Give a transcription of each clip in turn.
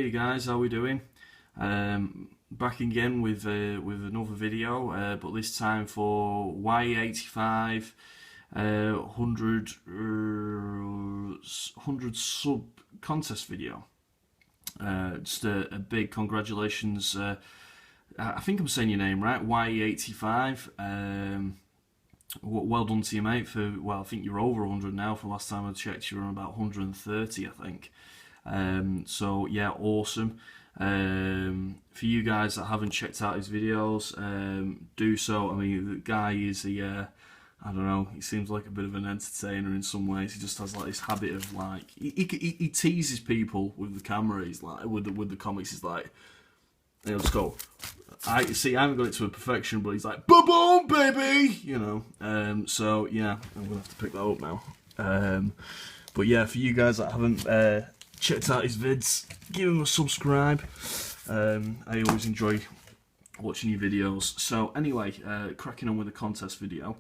Hey guys, how we doing? Back again with another video, but this time for Wiyy85 100 sub contest video. Just a big congratulations. I think I'm saying your name right, Wiyy85. Well done to you, mate. I think you're over 100 now. For last time I checked, you're on about 130, I think. So yeah, awesome. For you guys that haven't checked out his videos, do so. I mean, the guy is I don't know, he seems like a bit of an entertainer in some ways. He just has like this habit of like, he teases people with the camera. He's like, with the comics, he's like, hey, let's go. I haven't got it to a perfection, but he's like, boom, baby, you know. So yeah, I'm gonna have to pick that up now. But yeah, for you guys that haven't checked out his vids, give him a subscribe. I always enjoy watching your videos. So anyway, cracking on with the contest video.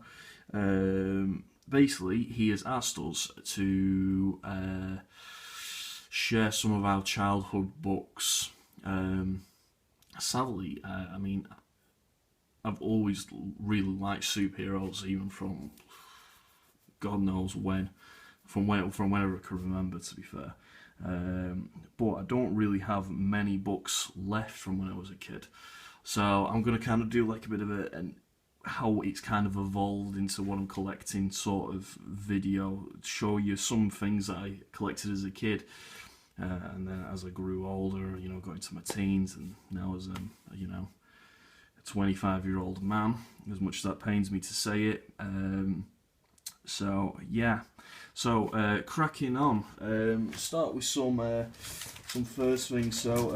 Basically, he has asked us to share some of our childhood books. Sadly, I mean, I've always really liked superheroes, even from God knows when, from whenever I can remember, to be fair. But I don't really have many books left from when I was a kid, so I'm going to kind of do like a bit of how it's kind of evolved into what I'm collecting sort of video, show you some things that I collected as a kid, and then as I grew older, you know, got into my teens, and now as you know, a 25-year-old man, as much as that pains me to say it. So yeah, so cracking on. Start with some first things. So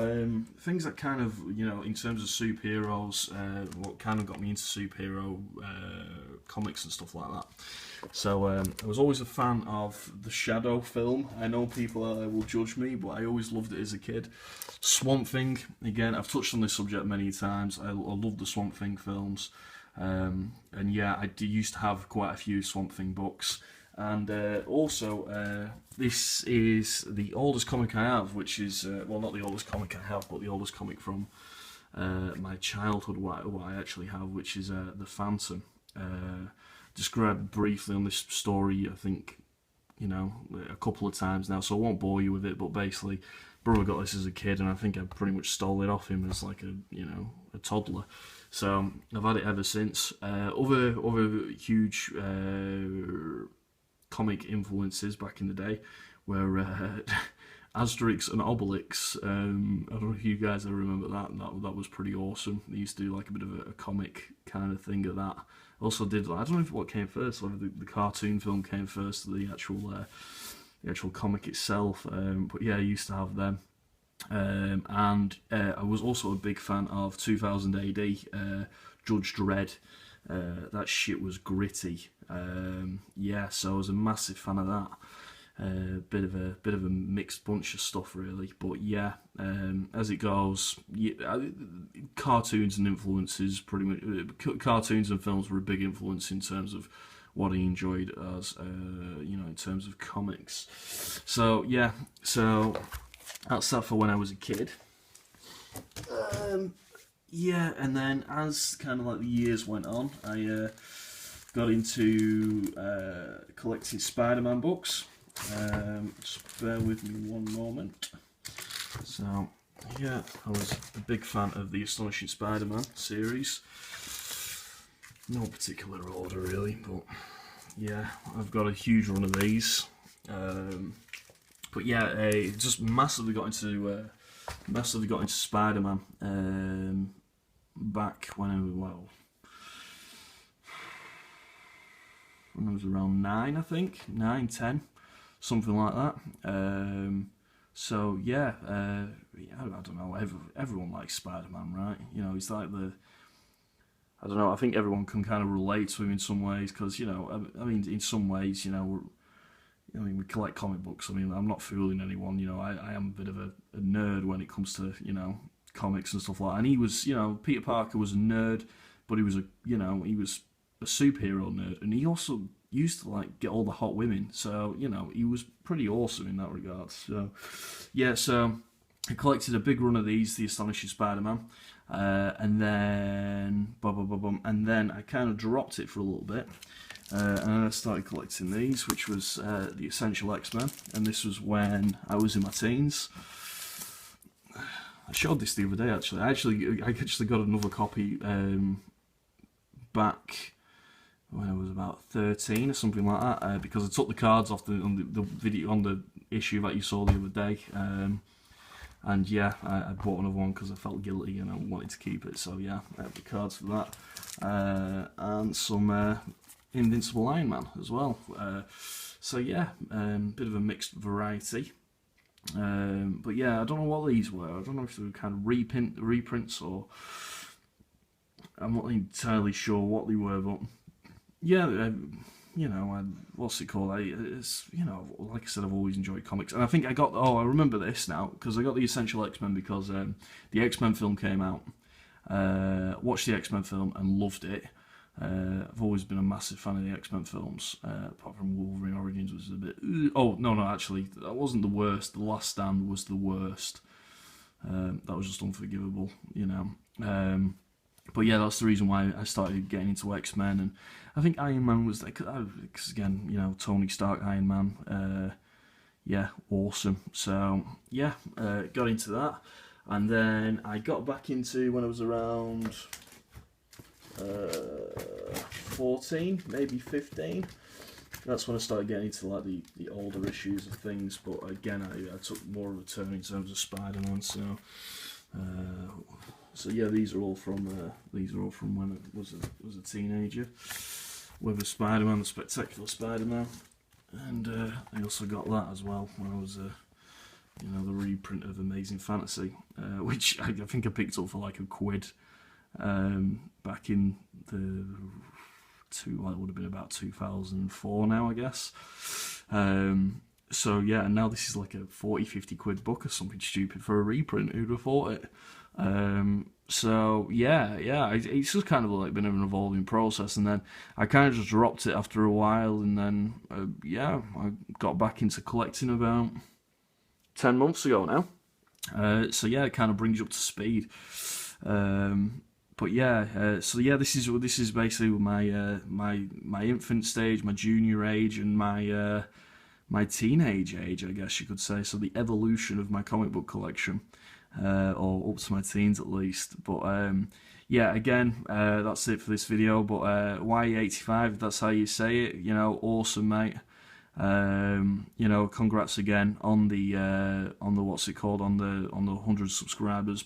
things that kind of, you know, in terms of superheroes, what kind of got me into superhero comics and stuff like that. So I was always a fan of the Shadow film. I know people will judge me, but I always loved it as a kid. Swamp Thing, again, I've touched on this subject many times. I love the Swamp Thing films. And yeah, I used to have quite a few Swamp Thing books. And also, this is the oldest comic I have, which is, well, not the oldest comic I have, but the oldest comic from my childhood, what I actually have, which is The Phantom. Described briefly on this story, I think, you know, a couple of times now, so I won't bore you with it, but basically, brother got this as a kid, and I think I pretty much stole it off him as like a toddler. So I've had it ever since. Other huge comic influences back in the day were Asterix and Obelix. I don't know if you guys ever remember that. That was pretty awesome. They used to do like a bit of a comic kind of thing of that. Also did, I don't know if what came first, whether the cartoon film came first or the actual comic itself. But yeah, I used to have them. And I was also a big fan of 2000 AD, Judge Dredd. That shit was gritty. Yeah, so I was a massive fan of that. Bit of a mixed bunch of stuff, really. But yeah, as it goes, yeah, cartoons and influences, pretty much. Cartoons and films were a big influence in terms of what I enjoyed as, you know, in terms of comics. So yeah, so that's that for when I was a kid. Yeah, and then as kind of like the years went on, I got into collecting Spider-Man books. Just bear with me one moment. So yeah, I was a big fan of the Astonishing Spider-Man series. No particular order really, but yeah, I've got a huge run of these. But yeah, just massively got into Spider-Man back when I was around 9, I think, 9, 10, something like that. So yeah, I don't know. Everyone likes Spider-Man, right? You know, he's like I don't know. I think everyone can kind of relate to him in some ways because, you know, I mean, in some ways, you know, we collect comic books. I mean, I'm not fooling anyone. You know, I am a bit of a nerd when it comes to, you know, comics and stuff like that. And he was, you know, Peter Parker was a nerd, but he was he was a superhero nerd, and he also used to like get all the hot women. So, you know, he was pretty awesome in that regard. So, yeah. So I collected a big run of these, the Astonishing Spider-Man, and then and then I kind of dropped it for a little bit, and then I started collecting these, which was the Essential X-Men, and this was when I was in my teens. I showed this the other day actually. I actually got another copy back when I was about 13 or something like that, because I took the cards off on the issue that you saw the other day. And yeah, I bought another one because I felt guilty and I wanted to keep it. So yeah, I have the cards for that, and some Invincible Iron Man as well. So yeah, bit of a mixed variety. But yeah, I don't know what these were. I don't know if they were kind of reprints, or I'm not entirely sure what they were. But yeah, you know, what's it called? It's, you know, like I said, I've always enjoyed comics, and I think I got. Oh, I remember this now because I got the Essential X-Men because the X-Men film came out. Watched the X-Men film and loved it. I've always been a massive fan of the X-Men films, apart from Wolverine Origins was a bit. Oh no, actually, that wasn't the worst. The Last Stand was the worst. That was just unforgivable, you know. But yeah, that's the reason why I started getting into X-Men, and I think Iron Man was like, because again, you know, Tony Stark, Iron Man, yeah, awesome. So yeah, got into that, and then I got back into when I was around 14, maybe 15. That's when I started getting into like the older issues of things. But again, I took more of a turn in terms of Spider-Man. So yeah, these are all from when I was a teenager. With Spider-Man, the Spectacular Spider-Man, and I also got that as well when I was you know, the reprint of Amazing Fantasy, which I think I picked up for like £1. Back in the well, it would have been about 2004 now, I guess. So yeah, and now this is like a 40-50 quid book or something stupid for a reprint. Who'd have thought it? So yeah, it's just kind of like been an evolving process, and then I kind of just dropped it after a while, and then yeah, I got back into collecting about 10 months ago now. So yeah, it kind of brings you up to speed. But yeah, so yeah, this is basically my infant stage, my junior age, and my teenage age, I guess you could say. So the evolution of my comic book collection, or up to my teens at least. But yeah, again, that's it for this video. But Wiyy85, that's how you say it. You know, awesome, mate. You know, congrats again on the what's it called, on the 100 subscribers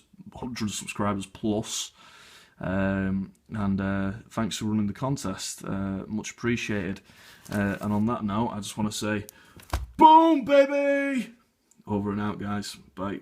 plus. And thanks for running the contest, much appreciated. And on that note, I just want to say, boom, baby! Over and out, guys. Bye.